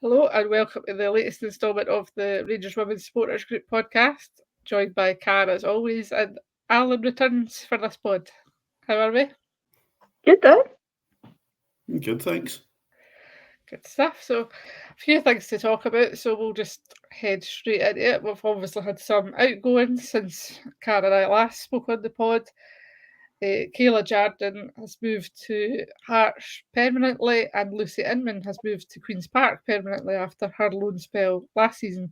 Hello and welcome to the latest instalment of the Rangers Women's Supporters Group podcast, joined by Cara as always, and Alan returns for this pod. How are we? Good though. Good, thanks. Good stuff. So, a few things to talk about, so we'll just head straight into it. We've obviously had some outgoings since Cara and I last spoke on the pod. Kayla Jardine has moved to Hearts permanently, and Lucy Inman has moved to Queen's Park permanently after her loan spell last season.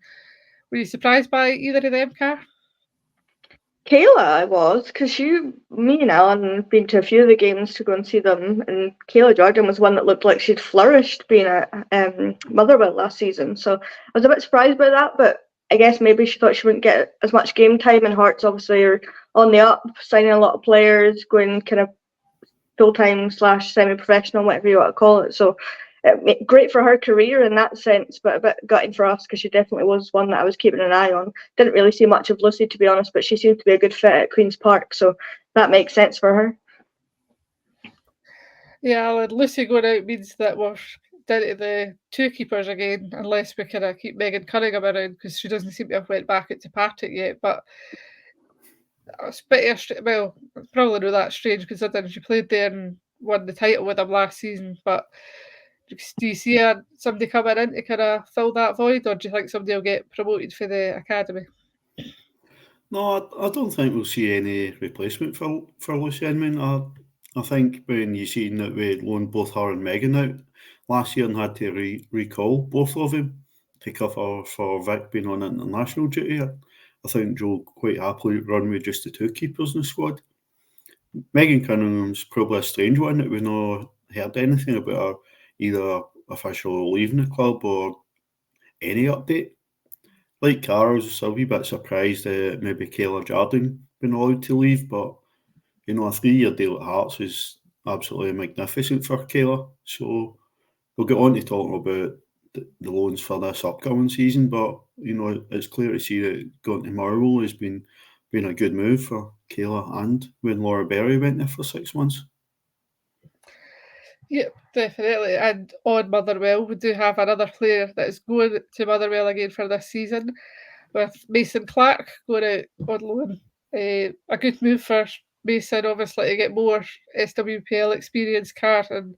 Were you surprised by either of them, Car? Kayla, I was, because me and Alan have been to a few of the games to go and see them, and Kayla Jardine was one that looked like she'd flourished being at Motherwell last season. So I was a bit surprised by that, but I guess maybe she thought she wouldn't get as much game time, and Hearts obviously are on the up, signing a lot of players, going kind of full-time / semi-professional, whatever you want to call it. So great for her career in that sense, but a bit gutting for us because she definitely was one that I was keeping an eye on. Didn't really see much of Lucy, to be honest, but she seemed to be a good fit at Queen's Park, so that makes sense for her. Yeah, and Lucy going out means that we're down to the two keepers again, unless we kind of keep Megan Cunningham around, because she doesn't seem to have went back into Partick yet. But it's probably not that strange considering she played there and won the title with them last season. But do you see somebody coming in to kind of fill that void, or do you think somebody will get promoted for the academy? No, I don't think we'll see any replacement for Lucy Inman. I think when you seen that we loaned both her and Megan out last year and had to recall both of them to cover for Vic being on international duty, I think Joe quite happily run with just the two keepers in the squad. Megan Cunningham's probably a strange one that we've not heard anything about her either officially leaving the club or any update. Like Cara, I was a wee bit surprised that maybe Kayla Jardine been allowed to leave, but a 3-year deal at Hearts is absolutely magnificent for Kayla. So we'll get on to talking about the loans for this upcoming season, but it's clear to see that going to Motherwell has been a good move for Kayla, and when Laura Berry went there for 6 months. Yep, definitely. And on Motherwell, we do have another player that is going to Motherwell again for this season, with Mason Clark going out on loan. A good move for Mason, obviously, to get more SWPL experience, Car, and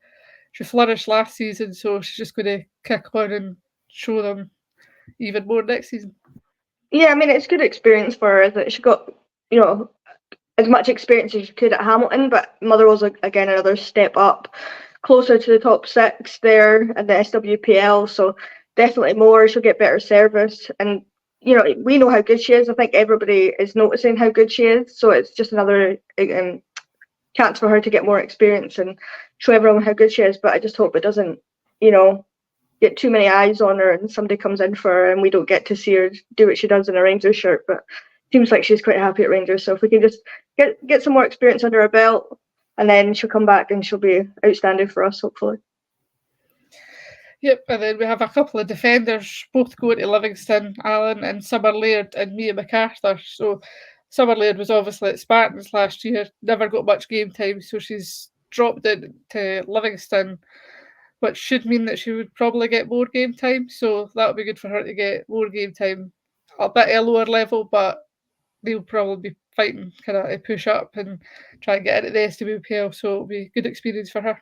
she flourished last season, so she's just going to kick on and show them even more next season. Yeah, I mean, it's good experience for her that she got, as much experience as she could at Hamilton, but Motherwell's, again, another step up, closer to the top 6 there in the SWPL, so definitely more. She'll get better service, and we know how good she is. I think everybody is noticing how good she is, so it's just another chance for her to get more experience and show everyone how good she is. But I just hope it doesn't, get too many eyes on her and somebody comes in for her and we don't get to see her do what she does in a Rangers shirt. But it seems like she's quite happy at Rangers, so if we can just get some more experience under her belt, and then she'll come back and she'll be outstanding for us, hopefully. Yep, and then we have a couple of defenders, both going to Livingston, Alan, and Summer Laird and Mia MacArthur. So Summer Laird was obviously at Spartans last year, never got much game time, so she's dropped into Livingston, which should mean that she would probably get more game time. So that'll be good for her to get more game time, a bit at a lower level, but they'll probably be fighting kind of to push up and try and get into the SWPL, so it'll be a good experience for her.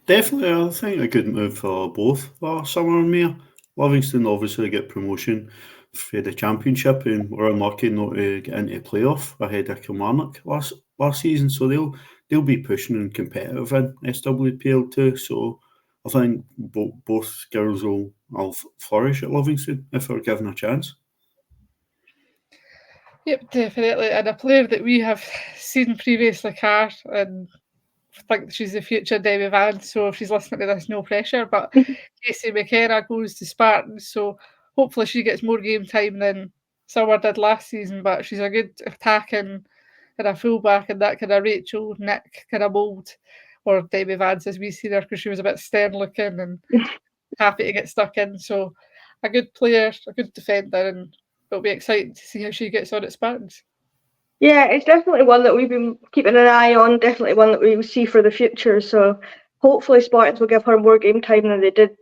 Definitely, I think a good move for both Summer and Mia. Livingston obviously get promotion for the championship and were unlucky not to get into playoff ahead of Kilmarnock last season, so they'll be pushing and competitive in SWPL too. So I think both girls will flourish at Livingston if they're given a chance. Yep, definitely. And a player that we have seen previously, Car, and I think she's the future Debbie Vance, so if she's listening to this, no pressure. But Casey McKenna goes to Spartans, so hopefully she gets more game time than Summer did last season. But she's a good attacking kind of fullback in that kind of Rachel, Nick kind of mould, or Debbie Vance as we see her, because she was a bit stern looking and happy to get stuck in. So a good player, a good defender, and it'll be exciting to see how she gets on at Spartans. Yeah, it's definitely one that we've been keeping an eye on, definitely one that we will see for the future. So hopefully Spartans will give her more game time than they did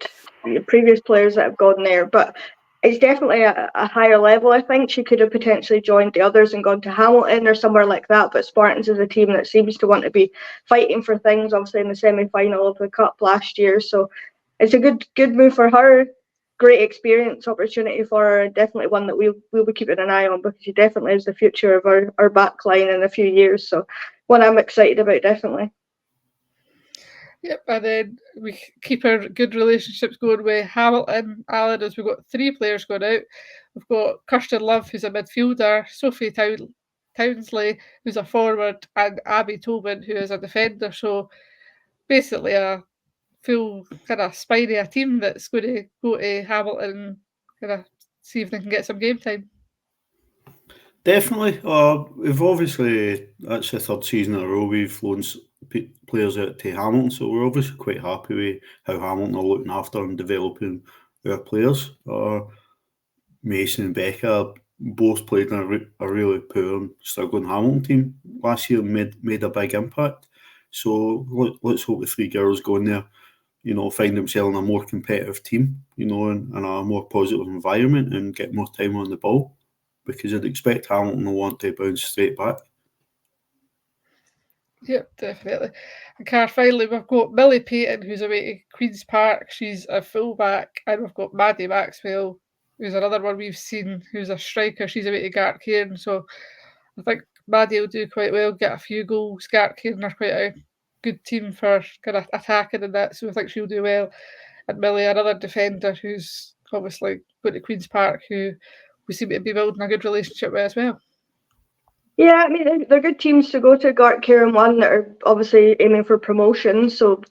previous players that have gone there, but it's definitely a higher level. I think she could have potentially joined the others and gone to Hamilton or somewhere like that, but Spartans is a team that seems to want to be fighting for things, obviously in the semi-final of the Cup last year, so it's a good move for her. Great experience opportunity for her, and definitely one that we'll be keeping an eye on, because she definitely is the future of our back line in a few years, so one I'm excited about, definitely. Yep, and then we keep our good relationships going with Hamilton. Alan, as we've got 3 players going out. We've got Kirsten Love, who's a midfielder, Sophie Townsley, who's a forward, and Abby Tobin, who is a defender. So basically a full kind of spiny a team that's going to go to Hamilton and kind of see if they can get some game time. Definitely. We've obviously, that's the 3rd season in a row we've flown players out to Hamilton, so we're obviously quite happy with how Hamilton are looking after and developing our players. Mason and Becca both played in a really poor and struggling Hamilton team last year, made a big impact. So let's hope the 3 girls go in there, find themselves in a more competitive team, and a more positive environment and get more time on the ball, because I'd expect Hamilton will want to bounce straight back. Yep, definitely. And finally, we've got Millie Payton, who's away to Queen's Park. She's a fullback. And we've got Maddie Maxwell, who's another one we've seen, who's a striker. She's away to Gartcairn. So I think Maddie will do quite well, get a few goals. Gartcairn are quite a good team for kind of attacking and that. So I think she'll do well. And Millie, another defender who's obviously going to Queen's Park, who we seem to be building a good relationship with as well. Yeah, I mean, they're good teams to go to. Gartcairn 1 that are obviously aiming for promotion, so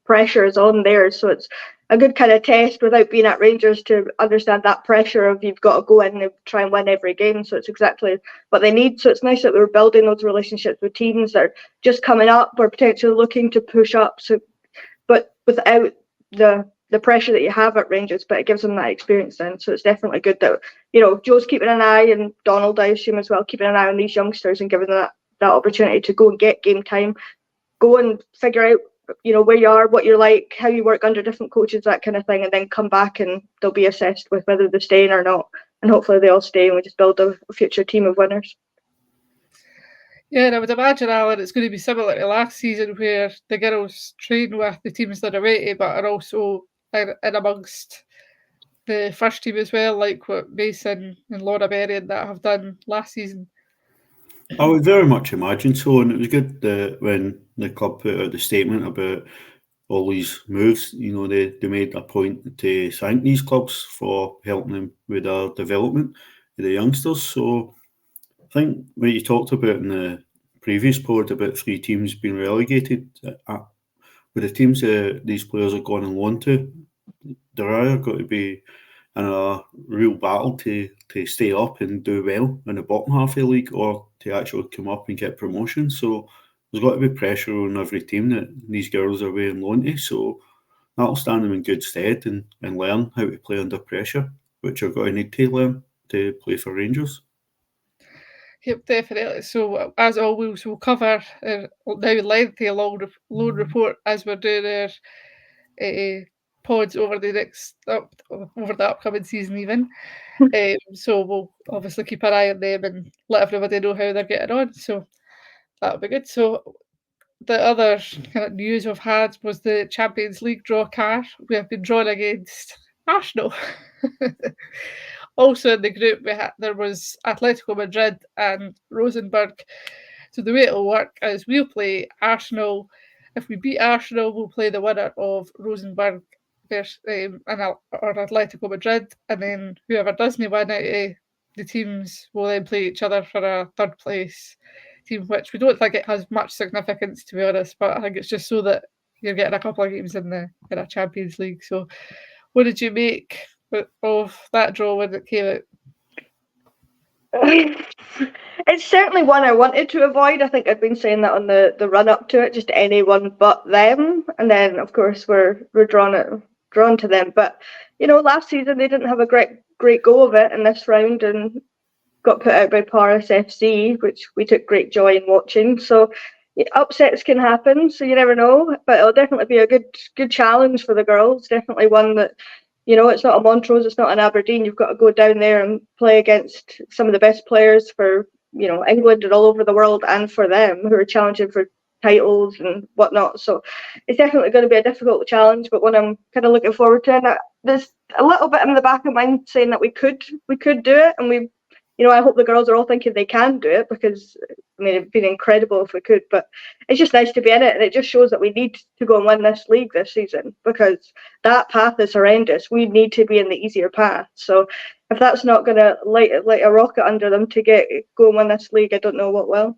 pressure is on there. So it's a good kind of test without being at Rangers to understand that pressure of you've got to go in and try and win every game. So it's exactly what they need. So it's nice that we're building those relationships with teams that are just coming up or potentially looking to push up. So, but without the pressure that you have at Rangers, but it gives them that experience then. So it's definitely good that, Joe's keeping an eye, and Donald, I assume as well, keeping an eye on these youngsters and giving them that opportunity to go and get game time, go and figure out, where you are, what you're like, how you work under different coaches, that kind of thing, and then come back and they'll be assessed with whether they're staying or not. And hopefully they all stay and we just build a future team of winners. Yeah, and I would imagine, Alan, it's going to be similar to last season, where the girls train with the teams that are away, but are also in amongst the first team as well, like what Mason and Laura Berrien that have done last season. I would very much imagine so, and it was good that when the club put out the statement about all these moves, they made a point to thank these clubs for helping them with their development of the youngsters. So I think what you talked about in the previous pod about 3 teams being relegated, with the teams these players are going on loan to, they're either going to be in a real battle to stay up and do well in the bottom half of the league, or to actually come up and get promotion. So there's got to be pressure on every team that these girls are away on loan to. So that'll stand them in good stead and learn how to play under pressure, which are going to need to learn to play for Rangers. Yep, definitely. So as always, we'll cover now lengthy loan report as we're doing our pods over the upcoming season even. So we'll obviously keep an eye on them and let everybody know how they're getting on. So that'll be good. So the other kind of news we've had was the Champions League draw card. We have been drawn against Arsenal. Also in the group, there was Atletico Madrid and Rosenborg. So the way it'll work is we'll play Arsenal. If we beat Arsenal, we'll play the winner of Rosenborg versus or Atletico Madrid, and then whoever doesn't win out of the teams will then play each other for a third place team, which we don't think it has much significance, to be honest, but I think it's just so that you're getting a couple of games in a Champions League. So what did you make of that draw when it came out? It's certainly one I wanted to avoid. I think I'd been saying that on the run up to it, just anyone but them. And then of course we're drawn to them. But last season they didn't have a great go of it in this round and got put out by Paris FC, which we took great joy in watching. So upsets can happen, so you never know. But it'll definitely be a good challenge for the girls. Definitely one that, it's not a Montrose, it's not an Aberdeen. You've got to go down there and play against some of the best players for, England and all over the world, and for them who are challenging for titles and whatnot. So it's definitely going to be a difficult challenge, but one I'm kind of looking forward to. And there's a little bit in the back of my mind saying that we could do it, and I hope the girls are all thinking they can do it, because it'd been incredible if we could. But it's just nice to be in it, and it just shows that we need to go and win this league this season, because that path is horrendous. We need to be in the easier path. So if that's not going to light a rocket under them to go and win this league, I don't know what will.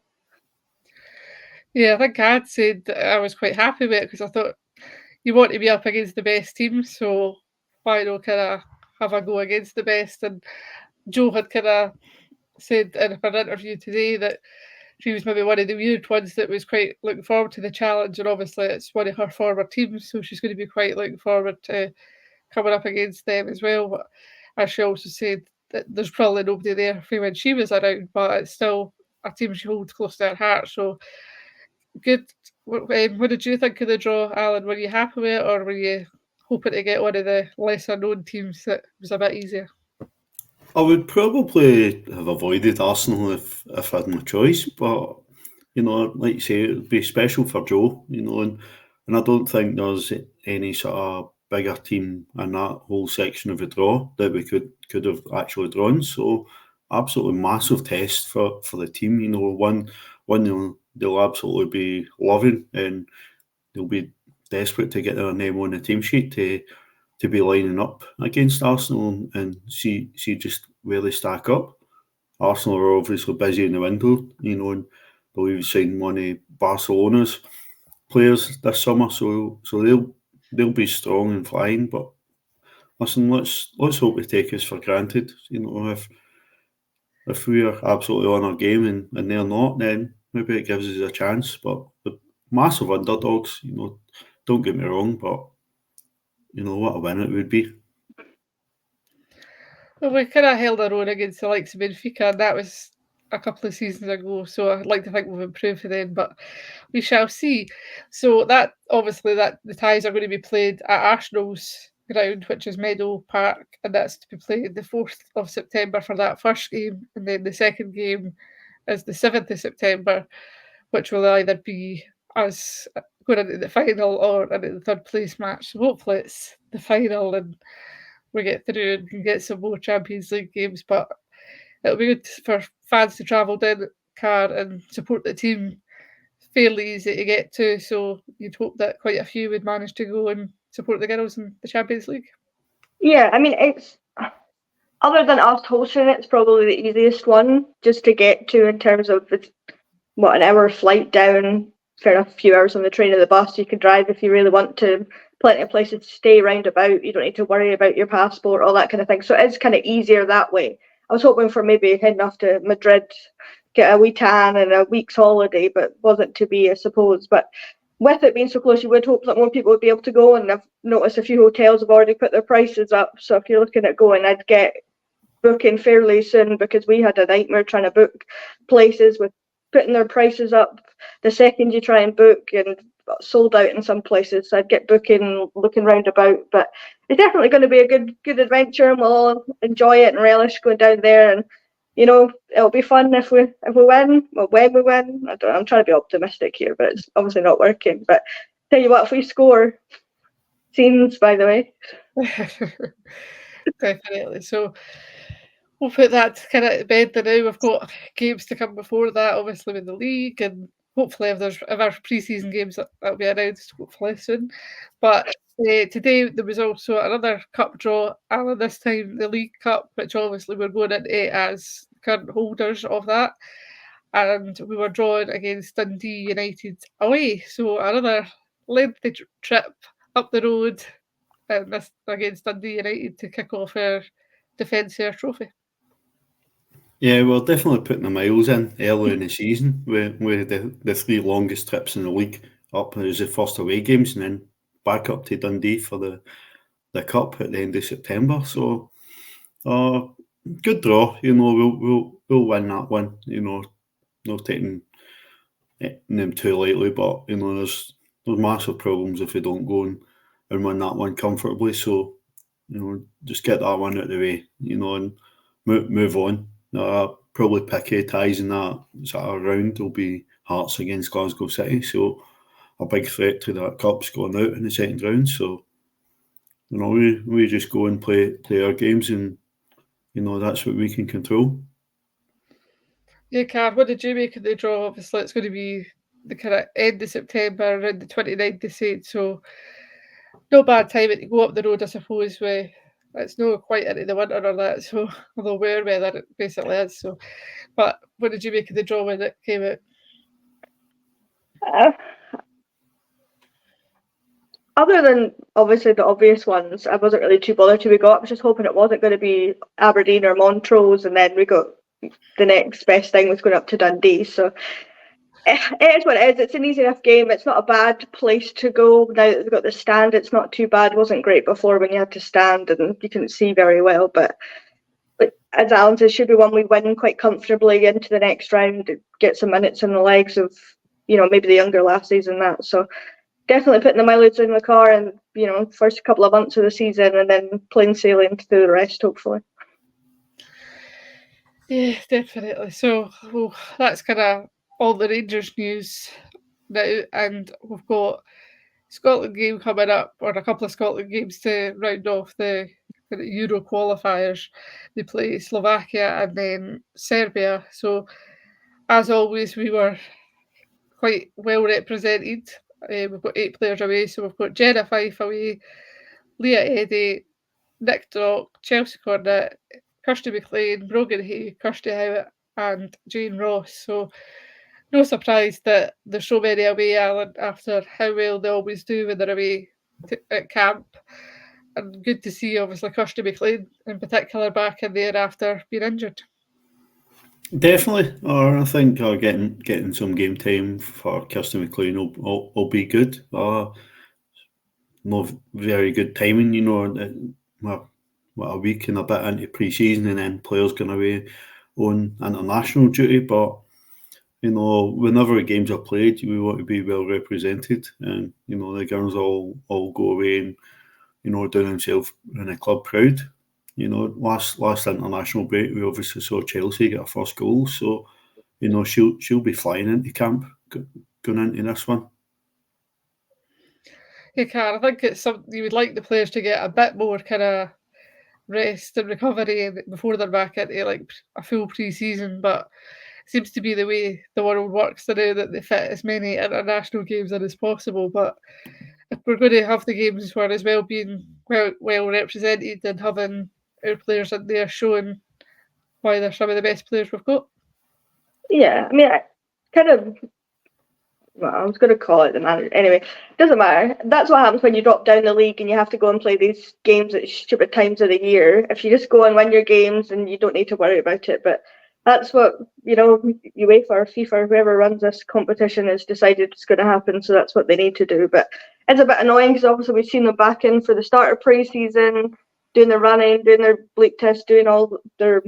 Yeah, I think I had said that I was quite happy with it, because I thought you want to be up against the best teams, so why not kind of have a go against the best? And Jo had kind of said in her interview today that she was maybe one of the weird ones that was quite looking forward to the challenge, and obviously it's one of her former teams, so she's going to be quite looking forward to coming up against them as well. But as she also said, that there's probably nobody there for when she was around, but it's still a team she holds close to her heart. So good. What did you think of the draw, Alan? Were you happy with it, or were you hoping to get one of the lesser known teams that was a bit easier? I would probably have avoided Arsenal if I had my choice, but like you say, it would be special for Jo, and I don't think there's any sort of bigger team in that whole section of the draw that we could have actually drawn. So absolutely massive test for the team. One they'll absolutely be loving, and they'll be desperate to get their name on the team sheet to be lining up against Arsenal and see just where they stack up. Arsenal are obviously busy in the window, and believe we signed one of Barcelona's players this summer, so they'll be strong and flying. But listen, let's hope they take us for granted. If we are absolutely on our game and they're not, then maybe it gives us a chance. But the massive underdogs, don't get me wrong, but what a win it would be. Well, we kind of held our own against the likes of Benfica, and that was a couple of seasons ago, so I'd like to think we've improved then, but we shall see. So that obviously that the ties are going to be played at Arsenal's ground, which is Meadow Park, and that's to be played the 4th of September for that first game, and then the second game is the 7th of September, which will either be us going into the final or into the third place match. So hopefully it's the final and we get through and can get some more Champions League games, but it'll be good for fans to travel down the car and support the team. Fairly easy to get to, so you'd hope that quite a few would manage to go and support the girls in the Champions League. Yeah, it's other than us hosting it's probably the easiest one just to get to, in terms of it's an hour flight down, fair enough, a few hours on the train or the bus. You can drive if you really want to, plenty of places to stay round about. You don't need to worry about your passport, all that kind of thing. So it is kind of easier that way. I was hoping for maybe heading off to Madrid, get a wee tan and a week's holiday, but wasn't to be, I suppose. But with it being so close, you would hope that more people would be able to go, and I've noticed a few hotels have already put their prices up. So if you're looking at going, I'd get booking fairly soon, because we had a nightmare trying to book places with putting their prices up the second you try and book, and sold out in some places. So I'd get booking, looking round about. But it's definitely going to be a good adventure, and we'll all enjoy it and relish going down there. And it'll be fun if we win. Well, when we win, I'm trying to be optimistic here, but it's obviously not working. But tell you what, if we score, scenes, by the way. Definitely. So we'll put that kind of to bed now. We've got games to come before that, obviously with the league, and hopefully if our pre-season games that'll be announced hopefully soon. But today there was also another cup draw, and this time the League Cup, which obviously we're going into as current holders of that, and we were drawn against Dundee United away. So another lengthy trip up the road against Dundee United to kick off our Defensor Trophy. Yeah, we're definitely putting the miles in early in the season with the 3 longest trips in the league up as the first away games, and then back up to Dundee for the cup at the end of September. So, good draw. We'll win that one. Not taking them too lightly, but there's massive problems if we don't go and win that one comfortably. So just get that one out of the way, and move on. Probably picky ties in that sort of round will be Hearts against Glasgow City. So a big threat to that cup's going out in the second round. So we just go and play our games, and that's what we can control. Yeah, Car, what did you make of the draw? Obviously, it's going to be the kind of end of September, around the 29th, they said, so no bad timing to go up the road, I suppose. It's not quite into the winter or that, so although we're weather it basically is. So, but what did you make of the draw when it came out? Other than obviously the obvious ones, I wasn't really too bothered who we got. I was just hoping it wasn't going to be Aberdeen or Montrose, and then we got the next best thing was going up to Dundee. So it is what it is. It's an easy enough game. It's not a bad place to go. Now that they've got the stand, it's not too bad. It wasn't great before when you had to stand and you couldn't see very well. But as Alan says, should be one we win quite comfortably into the next round, get some minutes in the legs of, maybe the younger lassies and that. So definitely putting the mileage in the car and, first couple of months of the season, and then plain sailing to do the rest, hopefully. Yeah, definitely. So that's kind of all the Rangers news now, and we've got Scotland game coming up, or a couple of Scotland games to round off the Euro qualifiers. They play Slovakia and then Serbia. So as always, we were quite well represented. We've got 8 players away, so we've got Jenna Fife away, Leah Eddy, Nick Dock, Chelsea Cornett, Kirsty McLean, Brogan Hay, Kirsty Howitt, and Jane Ross. So no surprise that there's so many away, Alan, after how well they always do when they're away at camp. And good to see, obviously, Kirsty McLean in particular back in there after being injured. Definitely, or I think getting some game time for Kirsty McLean will be good. No very good timing, a week and a bit into pre-season, and then players going away on international duty. But whenever games are played, we want to be well represented, and the girls all go away and do themselves in a club proud. Last international break, we obviously saw Chelsea get a first goal, so she'll be flying into camp going into this one. Yeah, Cara, I think it's something you would like the players to get a bit more kind of rest and recovery before they're back into like a full pre-season, but it seems to be the way the world works now that they fit as many international games in as possible. But if we're going to have the games where as well being well represented and having our players in there showing why they're some of the best players we've got. Yeah, I mean, I was going to call it the manager. Anyway, doesn't matter. That's what happens when you drop down the league and you have to go and play these games at stupid times of the year. If you just go and win your games, and you don't need to worry about it. But that's what, UEFA or FIFA, whoever runs this competition, has decided is going to happen. So that's what they need to do. But it's a bit annoying because obviously we've seen them back in for the start of pre-season, doing their running, doing their bleak test, doing all their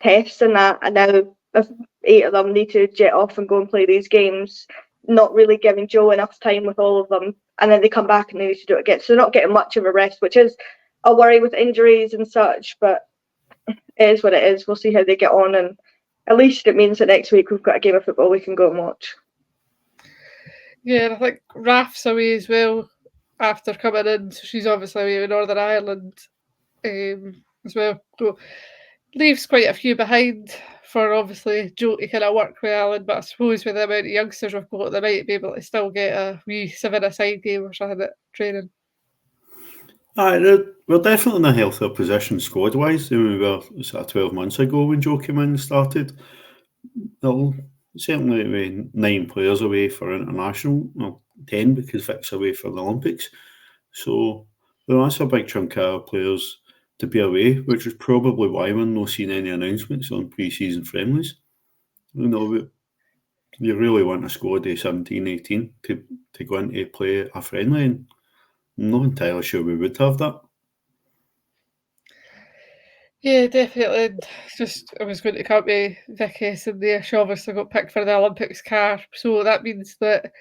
tests and that. And now if 8 of them need to jet off and go and play these games, not really giving Joe enough time with all of them, and then they come back and they need to do it again. So they're not getting much of a rest, which is a worry with injuries and such, but it is what it is. We'll see how they get on, and at least it means that next week we've got a game of football we can go and watch. Yeah, and I think Raf's away as well after coming in, so she's obviously away with Northern Ireland as well. So leaves quite a few behind for obviously Joe to kind of work with Alan, but I suppose with the amount of youngsters we've got, they might be able to still get a wee 7-a-side game or something at training. We're definitely in a healthier position squad-wise than we were sort of 12 months ago when Joe came in and started. There'll certainly be 9 players away for international, 10 because Vic's away for the Olympics. So that's a big chunk of players to be away, which is probably why we're not seeing any announcements on pre-season friendlies. You really want a squad of 17, 18 to go in to play a friendly, and I'm not entirely sure we would have that. Yeah, definitely. And just I was going to come to Vicky Esson there. She obviously got picked for the Olympics car, so that means that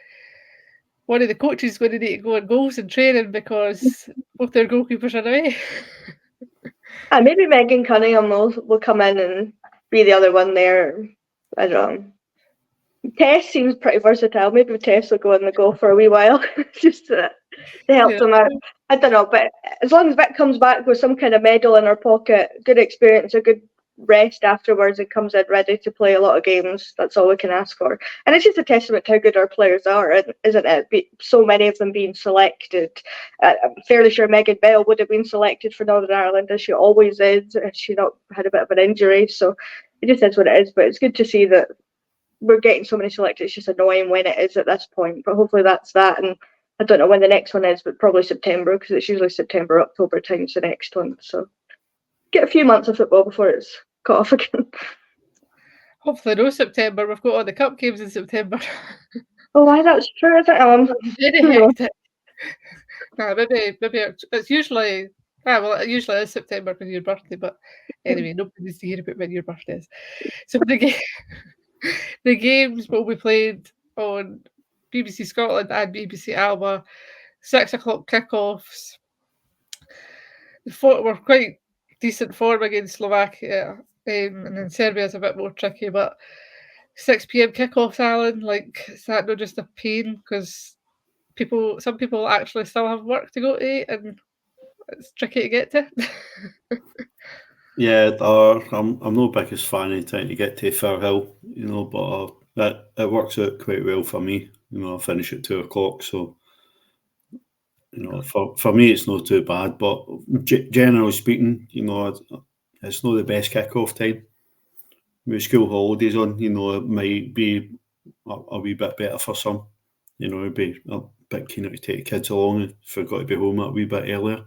one of the coaches is going to need to go on goals in training because both their goalkeepers are away. And maybe Megan Cunningham will come in and be the other one there. I don't know. Tess seems pretty versatile. Maybe Tess will go in the goal for a wee while just to help Yeah. them out. I don't know, but as long as Vic comes back with some kind of medal in her pocket, good experience, a good rest afterwards, and comes in ready to play a lot of games, that's all we can ask for. And it's just a testament to how good our players are, isn't it? So many of them being selected. I'm fairly sure Megan Bell would have been selected for Northern Ireland, as she always is, and she not had a bit of an injury. So it just is what it is. But it's good to see that we're getting so many selected. It's just annoying when it is at this point, but hopefully that's that. And I don't know when the next one is, but probably September, because it's usually September, October time's the next one. So get a few months of football before it's cut off again. Hopefully no September. We've got all the cup games in September. Oh, why that's true, isn't it? Very hectic. Nah, maybe it's usually it usually is September when your birthday, but anyway, nobody needs to hear about when your birthday is. So the games will be played on BBC Scotland and BBC Alba, 6 o'clock kickoffs. We're quite decent form against Slovakia, and then Serbia's a bit more tricky, but 6 p.m. kickoffs, Alan, like, is that not just a pain? Because some people actually still have work to go to, and it's tricky to get to. Yeah, I'm no biggest fan of trying to get to Firhill, but it works out quite well for me. I finish at 2 o'clock, so for me it's not too bad. But generally speaking, it's not the best kick-off time. With school holidays on, it might be a wee bit better for some. It'd be a bit keener to take kids along if we've got to be home a wee bit earlier.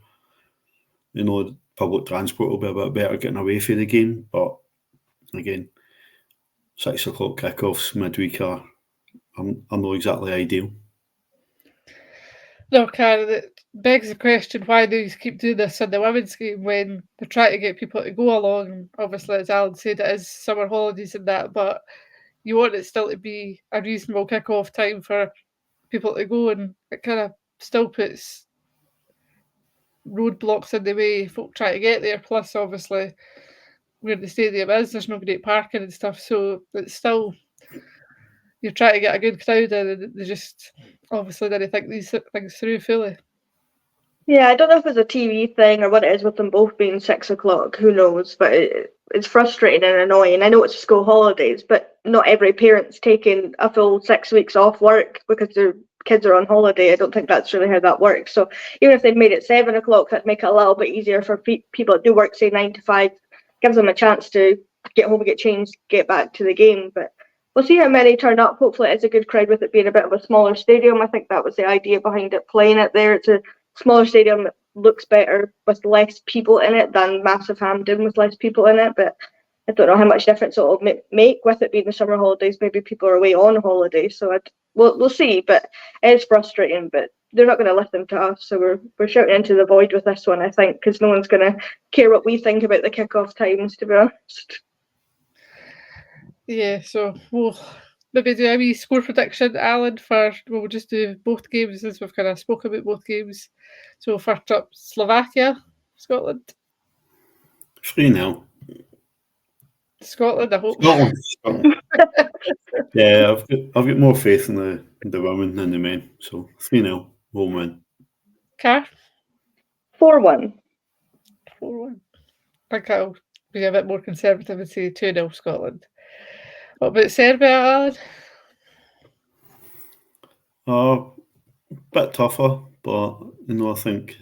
Public transport will be a bit better getting away from the game, but again, 6 o'clock kickoffs midweek are not exactly ideal. No, Karen, it begs the question, why do you keep doing this in the women's game when they're trying to get people to go along? Obviously, as Alan said, it is summer holidays and that, but you want it still to be a reasonable kick-off time for people to go, and it kind of still puts roadblocks in the way folk try to get there. Plus, obviously, where the stadium is, there's no great parking and stuff, so it's still, you're trying to get a good crowd in, and they just obviously didn't think these things through fully. Yeah, I don't know if it's a TV thing or what it is with them both being 6 o'clock. Who knows? But it's frustrating and annoying. I know it's school holidays, but not every parent's taking a full 6 weeks off work because their kids are on holiday. I don't think that's really how that works. So even if they'd made it 7 o'clock, that'd make it a little bit easier for people that do work, say 9 to 5. Gives them a chance to get home, get changed, get back to the game. But we'll see how many turn up. Hopefully it's a good crowd with it being a bit of a smaller stadium. I think that was the idea behind it, playing it there. It's a smaller stadium that looks better with less people in it than Massive Hampden with less people in it, but I don't know how much difference it'll make with it being the summer holidays. Maybe people are away on holiday, so we'll see. But it's frustrating, but they're not going to listen to us, so we're shouting into the void with this one, I think, because no one's going to care what we think about the kickoff times, to be honest. Yeah, so we'll maybe do a wee score prediction, Alan, we'll just do both games as we've kind of spoke about both games. So first up, Slovakia, Scotland. 3-0. Scotland, I hope. Scotland. Yeah, I've got more faith in the women than the men. So 3-0, home win. Car? 4-1. 4-1. I think I'll be a bit more conservative and say 2-0 Scotland. What about Serbia, Alan? Bit tougher, but I think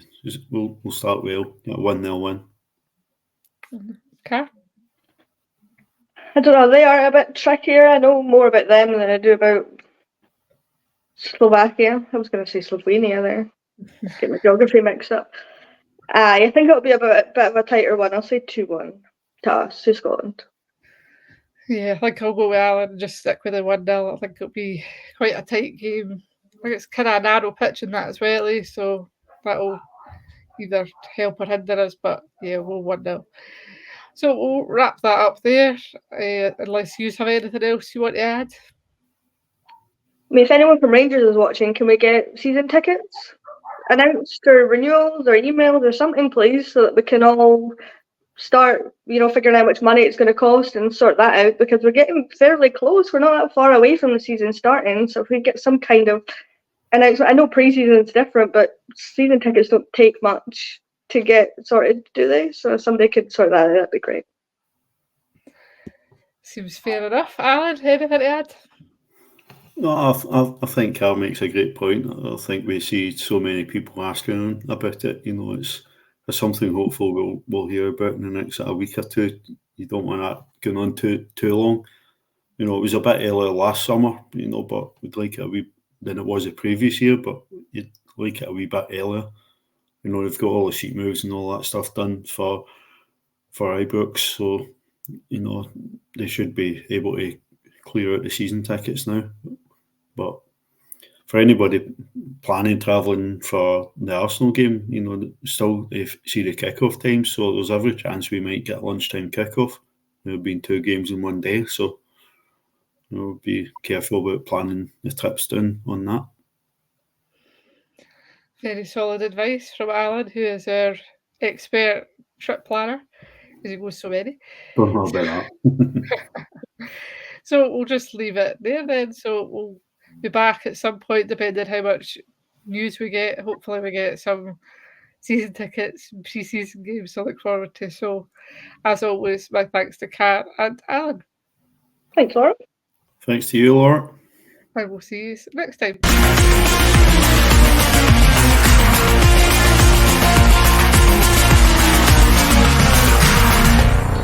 we'll start well. 1-0 win. Car? I don't know, they are a bit trickier. I know more about them than I do about Slovakia. I was going to say Slovenia there. Get my geography mixed up. I think it'll be a bit of a tighter one. I'll say 2-1 to us, to Scotland. Yeah, I think I'll go with Alan and just stick with the 1-0. I think it'll be quite a tight game. I think it's kind of a narrow pitch in that as well, so that'll either help or hinder us, but yeah, we'll 1-0. So we'll wrap that up there, unless you have anything else you want to add. I mean, if anyone from Rangers is watching, can we get season tickets announced or renewals or emails or something, please, so that we can all start, figuring out how much money it's going to cost and sort that out, because we're getting fairly close. We're not that far away from the season starting, so if we get some kind of announcement, I know pre-season is different, but season tickets don't take much to get sorted, do they? So if somebody could sort that out, that'd be great. Seems fair enough. Alan, anything to add? No, I think Carl makes a great point. I think we see so many people asking about it. It's something hopeful we'll hear about in the next week or two. You don't want that going on too long. It was a bit earlier last summer, but we'd like it a wee than it was the previous year, but you'd like it a wee bit earlier. They've got all the sheet moves and all that stuff done for Ibrox, so they should be able to clear out the season tickets now. But for anybody planning travelling for the Arsenal game, still they see the kickoff time, so there's every chance we might get lunchtime kickoff. There have been 2 games in one day, so be careful about planning the trips down on that. Very solid advice from Alan, who is our expert trip planner, because he goes so many. Don't know about that. So we'll just leave it there then. So we'll be back at some point, depending how much news we get. Hopefully we get some season tickets and pre-season games to look forward to. So as always, my thanks to Kat and Alan. Thanks, Laura. Thanks to you, Laura. And we'll see you next time.